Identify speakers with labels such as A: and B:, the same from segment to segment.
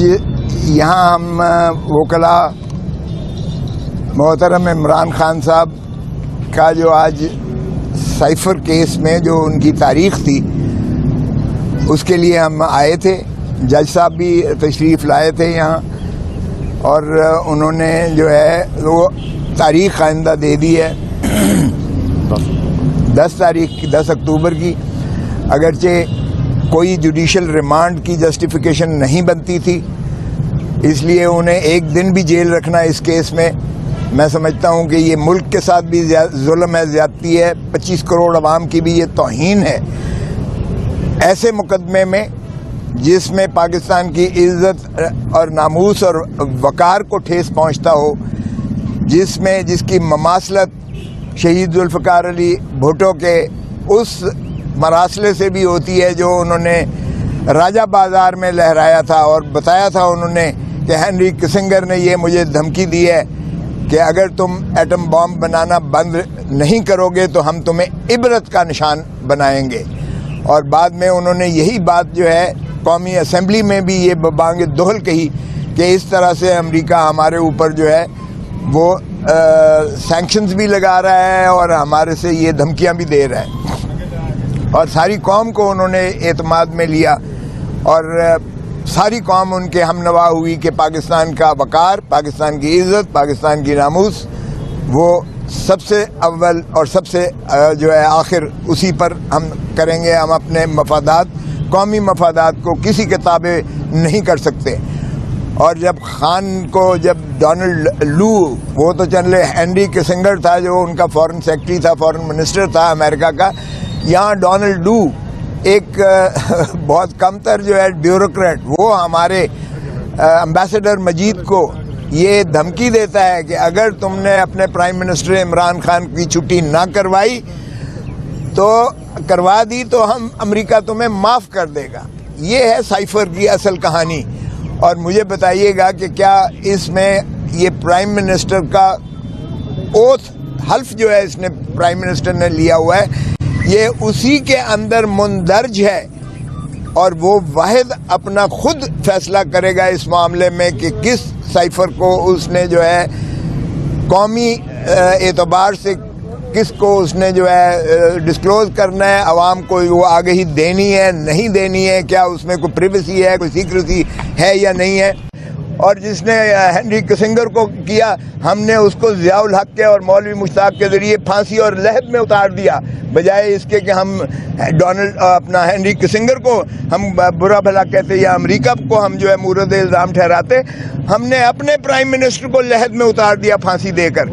A: یہاں ہم وکلا محترم عمران خان صاحب کا جو آج سائفر کیس میں جو ان کی تاریخ تھی اس کے لیے ہم آئے تھے. جج صاحب بھی تشریف لائے تھے یہاں اور انہوں نے جو ہے وہ تاریخ آئندہ دے دی ہے 10 اکتوبر کی. اگرچہ کوئی جوڈیشل ریمانڈ کی جسٹیفیکیشن نہیں بنتی تھی, اس لیے انہیں ایک دن بھی جیل رکھنا اس کیس میں سمجھتا ہوں کہ یہ ملک کے ساتھ بھی ظلم ہے, زیادتی ہے, 25 کروڑ عوام کی بھی یہ توہین ہے. ایسے مقدمے میں جس میں پاکستان کی عزت اور ناموس اور وقار کو ٹھیس پہنچتا ہو, جس کی مماثلت شہید ذوالفقار علی بھٹو کے اس مراسلے سے بھی ہوتی ہے جو انہوں نے راجہ بازار میں لہرایا تھا اور بتایا تھا انہوں نے کہ ہینری کسنگر نے یہ مجھے دھمکی دی ہے کہ اگر تم ایٹم بام بنانا بند نہیں کرو گے تو ہم تمہیں عبرت کا نشان بنائیں گے. اور بعد میں انہوں نے یہی بات جو ہے قومی اسمبلی میں بھی یہ بانگ دہل کہی کہ اس طرح سے امریکہ ہمارے اوپر جو ہے وہ سینکشنز بھی لگا رہا ہے اور ہمارے سے یہ دھمکیاں بھی دے رہا ہے. اور ساری قوم کو انہوں نے اعتماد میں لیا اور ساری قوم ان کے ہم نوا ہوئی کہ پاکستان کا وقار, پاکستان کی عزت, پاکستان کی ناموس وہ سب سے اول اور سب سے جو ہے آخر اسی پر ہم کریں گے. ہم اپنے مفادات, قومی مفادات کو کسی کے تابع نہیں کر سکتے. اور جب ڈونلڈ لو, وہ تو چلے ہینری کسنگر تھا جو ان کا فارن سیکرٹری تھا, فارن منسٹر تھا امریکہ کا, یہاں ڈونلڈ لو ایک بہت کم تر جو ہے بیوروکریٹ, وہ ہمارے امبیسڈر مجید کو یہ دھمکی دیتا ہے کہ اگر تم نے اپنے پرائم منسٹر عمران خان کی چھٹی نہ کروا دی تو ہم امریکہ تمہیں معاف کر دے گا. یہ ہے سائفر کی اصل کہانی. اور مجھے بتائیے گا کہ کیا اس میں یہ پرائم منسٹر کا اوتھ حلف جو ہے اس نے پرائم منسٹر نے لیا ہوا ہے, یہ اسی کے اندر مندرج ہے اور وہ واحد اپنا خود فیصلہ کرے گا اس معاملے میں کہ کس سائفر کو اس نے جو ہے قومی اعتبار سے کس کو اس نے جو ہے ڈسکلوز کرنا ہے, عوام کو وہ آگہی دینی ہے نہیں دینی ہے, کیا اس میں کوئی پریویسی ہے, کوئی سیکریسی ہے یا نہیں ہے. اور جس نے ہینری کسنگر کو کیا, ہم نے اس کو ضیاء الحق کے اور مولوی مشتاق کے ذریعے پھانسی اور لحد میں اتار دیا, بجائے اس کے کہ ہم ہینری کسنگر کو ہم برا بھلا کہتے یا امریکہ کو ہم جو ہے مورد الزام ٹھہراتے. ہم نے اپنے پرائم منسٹر کو لحد میں اتار دیا پھانسی دے کر.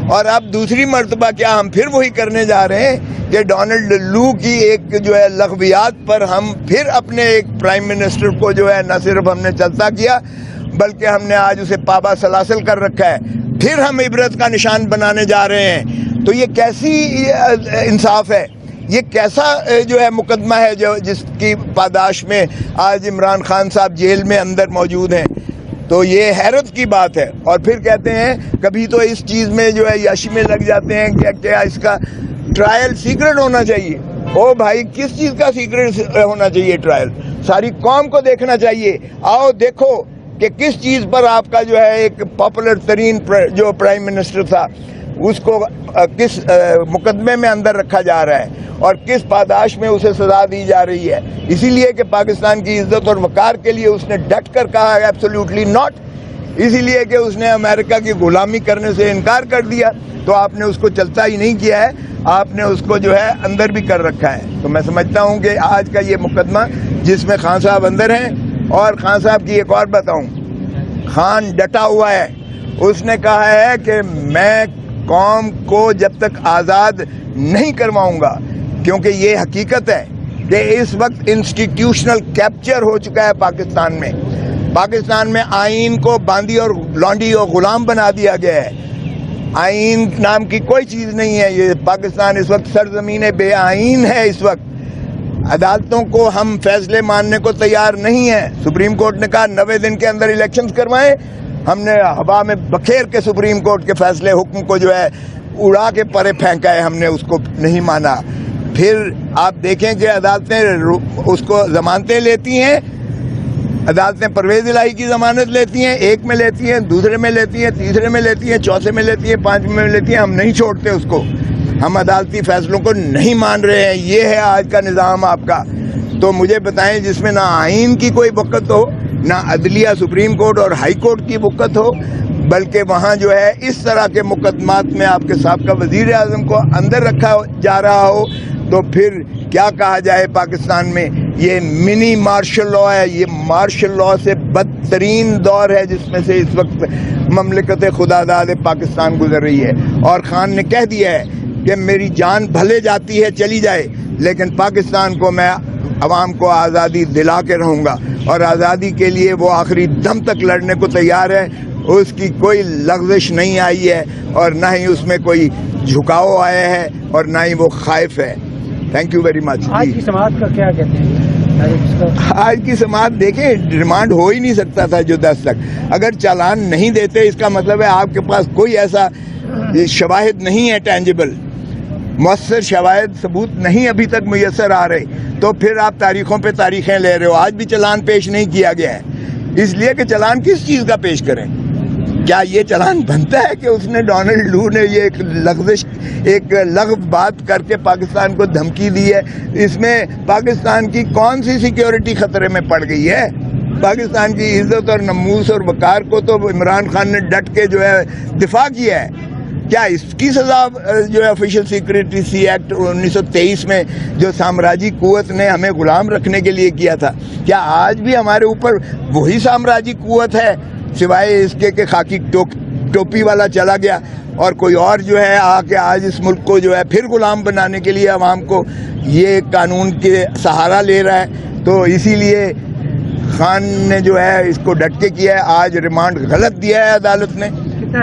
A: اور اب دوسری مرتبہ کیا ہم پھر وہی کرنے جا رہے ہیں کہ ڈونلڈ لو کی ایک جو ہے لغویات پر ہم پھر اپنے ایک پرائم منسٹر کو جو ہے نہ صرف ہم نے چلتا کیا بلکہ ہم نے آج اسے پابا سلاسل کر رکھا ہے, پھر ہم عبرت کا نشان بنانے جا رہے ہیں. تو یہ کیسی انصاف ہے, یہ کیسا جو ہے مقدمہ ہے جس کی پاداش میں آج عمران خان صاحب جیل میں اندر موجود ہیں. تو یہ حیرت کی بات ہے. اور پھر کہتے ہیں کبھی تو اس چیز میں جو ہے یاشی میں لگ جاتے ہیں کہ کیا اس کا ٹرائل سیکرٹ ہونا چاہیے. او بھائی, کس چیز کا سیکرٹ ہونا چاہیے ٹرائل؟ ساری قوم کو دیکھنا چاہیے. آؤ دیکھو کہ کس چیز پر آپ کا جو ہے ایک پاپولر ترین جو پرائم منسٹر تھا اس کو کس مقدمے میں اندر رکھا جا رہا ہے اور کس پاداش میں اسے سزا دی جا رہی ہے. اسی لیے کہ پاکستان کی عزت اور وقار کے لیے اس نے ڈٹ کر کہا ہے ایبسولوٹلی ناٹ, اسی لیے کہ اس نے امریکہ کی غلامی کرنے سے انکار کر دیا. تو آپ نے اس کو چلتا ہی نہیں کیا ہے, آپ نے اس کو جو ہے اندر بھی کر رکھا ہے. تو میں سمجھتا ہوں کہ آج کا یہ مقدمہ جس میں خان صاحب اندر ہیں, اور خان صاحب کی ایک اور بتاؤں, خان ڈٹا ہوا ہے. اس نے کہا ہے کہ میں قوم کو جب تک آزاد نہیں کرواؤں گا, کیونکہ یہ حقیقت ہے کہ اس وقت انسٹیٹیوشنل کیپچر ہو چکا ہے پاکستان میں. پاکستان میں آئین کو باندی اور لانڈی اور غلام بنا دیا گیا ہے. آئین نام کی کوئی چیز نہیں ہے. یہ پاکستان اس وقت سرزمین بے آئین ہے. اس وقت عدالتوں کو ہم فیصلے ماننے کو تیار نہیں ہیں. سپریم کورٹ نے کہا 90 دن کے اندر الیکشنز کروائیں, ہم نے ہوا میں بکھیر کے سپریم کورٹ کے فیصلے حکم کو جو ہے اڑا کے پرے پھینکا ہے, ہم نے اس کو نہیں مانا. پھر آپ دیکھیں کہ عدالتیں اس کو ضمانتیں لیتی ہیں عدالتیں پرویز الہی کی ضمانت لیتی ہیں، ایک میں لیتی ہیں، دوسرے میں لیتی ہیں، تیسرے میں لیتی ہیں، چوتھے میں لیتی ہیں، پانچویں میں لیتی ہیں. ہم نہیں چھوڑتے اس کو، ہم عدالتی فیصلوں کو نہیں مان رہے ہیں. یہ ہے آج کا نظام آپ کا. تو مجھے بتائیں جس میں نہ آئین کی کوئی وقت ہو، نہ عدلیہ سپریم کورٹ اور ہائی کورٹ کی وقت ہو، بلکہ وہاں جو ہے اس طرح کے مقدمات میں آپ کے سابقہ وزیر اعظم کو اندر رکھا جا رہا ہو، تو پھر کیا کہا جائے. پاکستان میں یہ منی مارشل لاء ہے، یہ مارشل لاء سے بدترین دور ہے جس میں سے اس وقت مملکت خداداد پاکستان گزر رہی ہے. اور خان نے کہہ دیا ہے کہ میری جان بھلے جاتی ہے چلی جائے، لیکن پاکستان کو میں عوام کو آزادی دلا کے رہوں گا، اور آزادی کے لیے وہ آخری دم تک لڑنے کو تیار ہے. اس کی کوئی لغزش نہیں آئی ہے، اور نہ ہی اس میں کوئی جھکاؤ آیا ہے، اور نہ ہی وہ خائف ہے. Thank you very much.
B: آج کی سماعت کا کیا کہتے ہیں؟
A: آج کی سماعت دیکھیں، ریمانڈ ہو ہی نہیں سکتا تھا جو 10 تک. اگر چالان نہیں دیتے اس کا مطلب ہے آپ کے پاس کوئی ایسا شواہد نہیں ہے ٹینجیبل، مؤثر شواہد ثبوت نہیں ابھی تک میسر آ رہے، تو پھر آپ تاریخوں پہ تاریخیں لے رہے ہو. آج بھی چالان پیش نہیں کیا گیا ہے، اس لیے کہ چالان کس چیز کا پیش کریں. کیا یہ چالان بنتا ہے کہ اس نے ڈونلڈ لو نے یہ ایک لغو بات کر کے پاکستان کو دھمکی دی ہے؟ اس میں پاکستان کی کون سی سیکیورٹی خطرے میں پڑ گئی ہے؟ پاکستان کی عزت اور نموس اور وقار کو تو عمران خان نے ڈٹ کے جو ہے دفاع کیا ہے. کیا اس کی سزا جو ہے آفیشیل سیکریٹسی ایکٹ 1923 میں جو سامراجی قوت نے ہمیں غلام رکھنے کے لیے کیا تھا، کیا آج بھی ہمارے اوپر وہی سامراجی قوت ہے، سوائے اس کے کہ خاکی ٹوپی والا چلا گیا اور کوئی اور جو ہے آ کے آج اس ملک کو جو ہے پھر غلام بنانے کے لیے عوام کو یہ قانون کے سہارا لے رہا ہے. تو اسی لیے خان نے جو ہے اس کو ڈٹ کے کیا ہے. آج ریمانڈ غلط دیا ہے عدالت نے،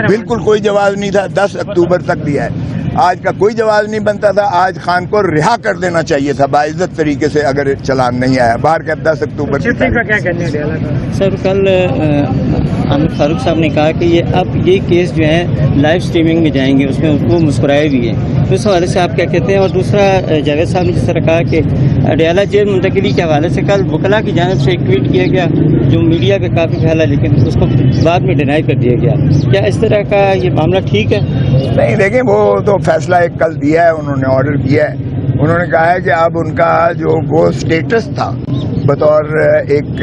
A: بالکل کوئی جواز نہیں تھا. 10 اکتوبر تک دیا ہے، آج کا کوئی جواز نہیں بنتا تھا. آج خان کو رہا کر دینا چاہیے تھا باعزت طریقے سے اگر چلان نہیں آیا. باہر کا 10 اکتوبر
B: کا کیا کہنے ہیں؟
C: سر کل عامر فاروق صاحب نے کہا کہ یہ کیس جو ہے لائیو سٹریمنگ میں جائیں گے، اس میں وہ مسکرائے بھی ہیں، تو اس حوالے سے آپ کیا کہتے ہیں؟ اور دوسرا جاوید صاحب نے جس طرح کہا کہ اڈیالہ جیل منتقلی کے حوالے سے کل وکلاء کی جانب سے ایک ٹویٹ کیا گیا جو میڈیا پہ کافی پھیلا، لیکن اس کو بعد میں ڈینائی کر دیا گیا. کیا اس طرح کا یہ معاملہ ٹھیک ہے؟
A: نہیں، دیکھیں وہ تو فیصلہ ایک کل دیا ہے، انہوں نے آرڈر کیا ہے. انہوں نے کہا ہے کہ اب ان کا جو وہ سٹیٹس تھا بطور ایک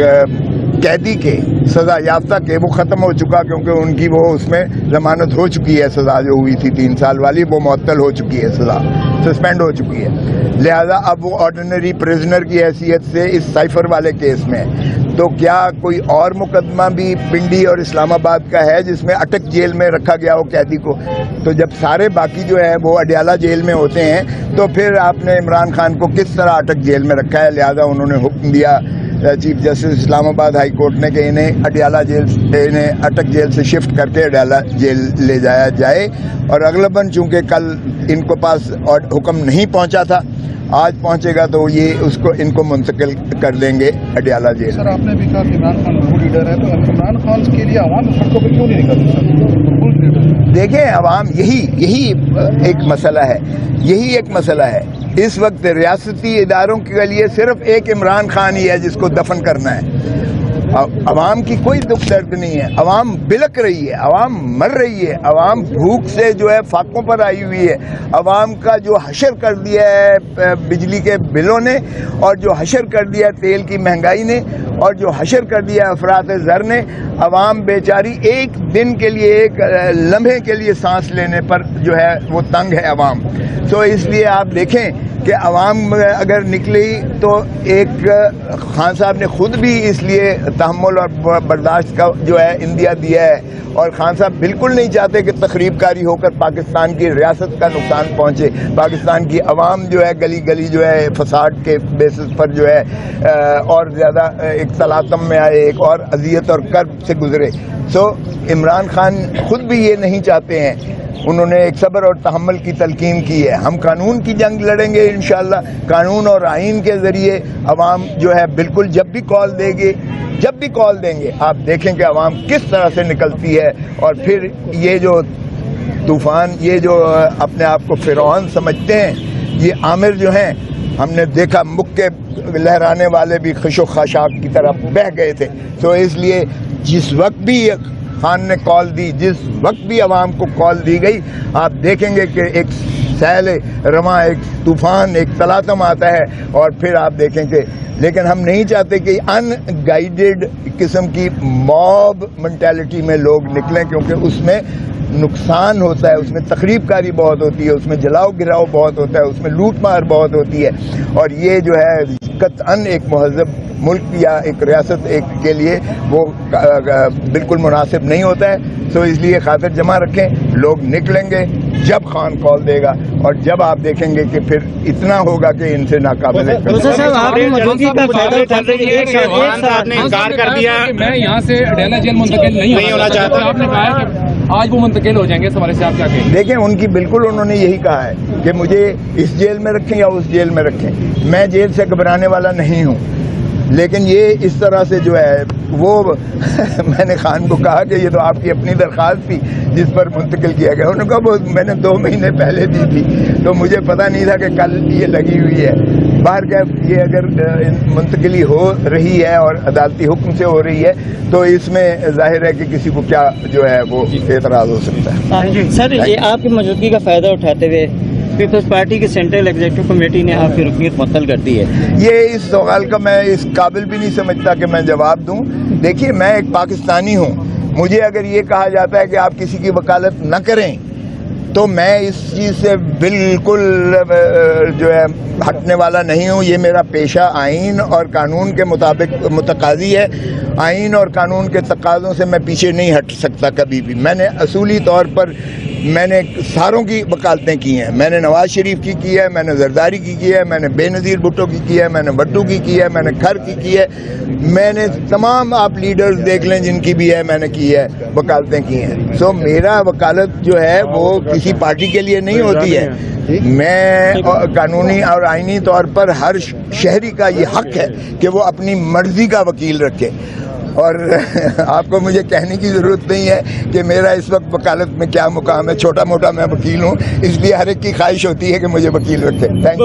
A: قیدی کے سزا یافتہ کے وہ ختم ہو چکا، کیونکہ ان کی وہ اس میں ضمانت ہو چکی ہے. سزا جو ہوئی تھی 3 سال والی وہ معطل ہو چکی ہے، سزا سسپینڈ ہو چکی ہے. لہذا اب وہ آرڈینری پریزنر کی حیثیت سے اس سائفر والے کیس میں. تو کیا کوئی اور مقدمہ بھی پنڈی اور اسلام آباد کا ہے جس میں اٹک جیل میں رکھا گیا ہو قیدی کو؟ تو جب سارے باقی جو ہے وہ اڈیالہ جیل میں ہوتے ہیں تو پھر آپ نے عمران خان کو کس طرح اٹک جیل میں رکھا ہے؟ لہذا انہوں نے حکم دیا چیف جسٹس اسلام آباد ہائی کورٹ نے کہ انہیں اٹک جیل سے شفٹ کر کے اڈیالہ جیل لے جایا جائے. اور اغلباً چونکہ کل ان کو پاس حکم نہیں پہنچا تھا، آج پہنچے گا تو یہ ان کو منتقل کر دیں گے اڈیالہ جیل.
D: سر آپ نے بھی کہا کہ عمران خان وہ لیڈر ہے، تو عمران خان کے لیے عوام سڑکوں پہ کیوں نہیں نکلتے؟
A: دیکھیں عوام یہی ایک مسئلہ ہے. اس وقت ریاستی اداروں کے لیے صرف ایک عمران خان ہی ہے جس کو دفن کرنا ہے. عوام کی کوئی دکھ درد نہیں ہے. عوام بلک رہی ہے، عوام مر رہی ہے، عوام بھوک سے جو ہے فاقوں پر آئی ہوئی ہے. عوام کا جو حشر کر دیا ہے بجلی کے بلوں نے، اور جو حشر کر دیا ہے تیل کی مہنگائی نے، اور جو حشر کر دیا افراط زر نے. عوام بیچاری ایک دن کے لیے، ایک لمحے کے لیے سانس لینے پر جو ہے وہ تنگ ہے عوام. تو اس لیے آپ دیکھیں کہ عوام اگر نکلی تو ایک خان صاحب نے خود بھی اس لیے تحمل اور برداشت کا جو ہے اندیا دیا ہے. اور خان صاحب بالکل نہیں چاہتے کہ تخریب کاری ہو کر پاکستان کی ریاست کا نقصان پہنچے. پاکستان کی عوام جو ہے گلی گلی جو ہے فساد کے بیسس پر جو ہے اور زیادہ ایک تلاطم میں آئے، ایک اور اذیت اور کرب سے گزرے. سو عمران خان خود بھی یہ نہیں چاہتے ہیں. انہوں نے ایک صبر اور تحمل کی تلقین کی ہے. ہم قانون کی جنگ لڑیں گے انشاءاللہ. قانون اور آئین کے ذریعے عوام جو ہے بالکل جب بھی کال دیں گے آپ دیکھیں کہ عوام کس طرح سے نکلتی ہے. اور پھر یہ جو طوفان، یہ جو اپنے آپ کو فرعون سمجھتے ہیں، یہ عامر جو ہیں ہم نے دیکھا مکے لہرانے والے بھی خشو خاشاک کی طرح بہہ گئے تھے. تو اس لیے جس وقت بھی خان نے کال دی, جس وقت بھی عوام کو کال دی گئی, آپ دیکھیں گے کہ ایک سیل رواں, ایک طوفان, ایک تلاطم آتا ہے, اور پھر آپ دیکھیں کہ لیکن ہم نہیں چاہتے کہ ان گائیڈڈ قسم کی موب منٹیلٹی میں لوگ نکلیں, کیونکہ اس میں نقصان ہوتا ہے, اس میں تخریب کاری بہت ہوتی ہے, اس میں جلاؤ گراؤ بہت ہوتا ہے, اس میں لوٹ مار بہت ہوتی ہے, اور یہ جو ہے قطعاً ایک مہذب ملک یا ایک ریاست ایک کے لیے وہ بالکل مناسب نہیں ہوتا ہے. تو اس لیے خاطر جمع رکھیں, لوگ نکلیں گے جب خان کال دے گا, اور جب آپ دیکھیں گے کہ پھر اتنا ہوگا کہ ان سے ناقابل
C: صاحب آپ موجودگی کا فائدہ اٹھاتے ہوئے ایک صاحب نے
E: انکار کر دیا کہ میں یہاں سے ڈیلا جیل منتقل نہیں ہونا چاہتا. آپ نے کہا کہ آج وہ منتقل ہو جائیں گے, اس حوالے سے آپ کیا کہیں؟
A: دیکھیں, ان کی بالکل انہوں نے یہی کہا ہے کہ مجھے اس جیل میں رکھیں یا اس جیل میں رکھیں. میں جیل سے گھبرانے والا نہیں ہوں, لیکن یہ اس طرح سے جو ہے وہ میں نے خان کو کہا کہ یہ تو آپ کی اپنی درخواست تھی جس پر منتقل کیا گیا. انہوں نے کہا وہ میں نے 2 مہینے پہلے دی تھی, تو مجھے پتہ نہیں تھا کہ کل یہ لگی ہوئی ہے. باہر کیا یہ اگر منتقلی ہو رہی ہے اور عدالتی حکم سے ہو رہی ہے تو اس میں ظاہر ہے کہ کسی کو کیا جو ہے وہ اعتراض ہو سکتا ہے.
C: سر, یہ آپ کی موجودگی کا فائدہ اٹھاتے ہوئے پیپلز پارٹی کی سینٹرل ایگزیکٹو کمیٹی نے آپ کی رکنیت معطل کر دی ہے.
A: یہ اس سوال کا میں اس قابل بھی نہیں سمجھتا کہ میں جواب دوں. دیکھیے, میں ایک پاکستانی ہوں, مجھے اگر یہ کہا جاتا ہے کہ آپ کسی کی وکالت نہ کریں تو میں اس چیز سے بالکل جو ہے ہٹنے والا نہیں ہوں. یہ میرا پیشہ آئین اور قانون کے مطابق متقاضی ہے. آئین اور قانون کے تقاضوں سے میں پیچھے نہیں ہٹ سکتا کبھی بھی. میں نے اصولی طور پر میں نے ساروں کی وکالتیں کی ہیں. میں نے نواز شریف کی ہے, میں نے زرداری کی ہے, میں نے بے نظیر بھٹو کی ہے, میں نے بھٹو کی ہے, میں نے کھر کی ہے, میں نے تمام آپ لیڈرز دیکھ لیں جن کی بھی ہے میں نے کی ہے, وکالتیں کی ہیں. سو میرا وکالت جو ہے وہ کسی پارٹی کے لیے نہیں ہوتی ہے. میں قانونی اور آئینی طور پر ہر شہری کا یہ حق ہے کہ وہ اپنی مرضی کا وکیل رکھے, اور آپ کو مجھے کہنے کی ضرورت نہیں ہے کہ میرا اس وقت وکالت میں کیا مقام ہے. چھوٹا موٹا میں وکیل ہوں, اس لیے ہر ایک کی خواہش ہوتی ہے کہ مجھے وکیل رکھے. Thank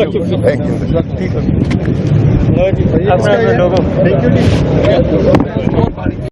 A: you.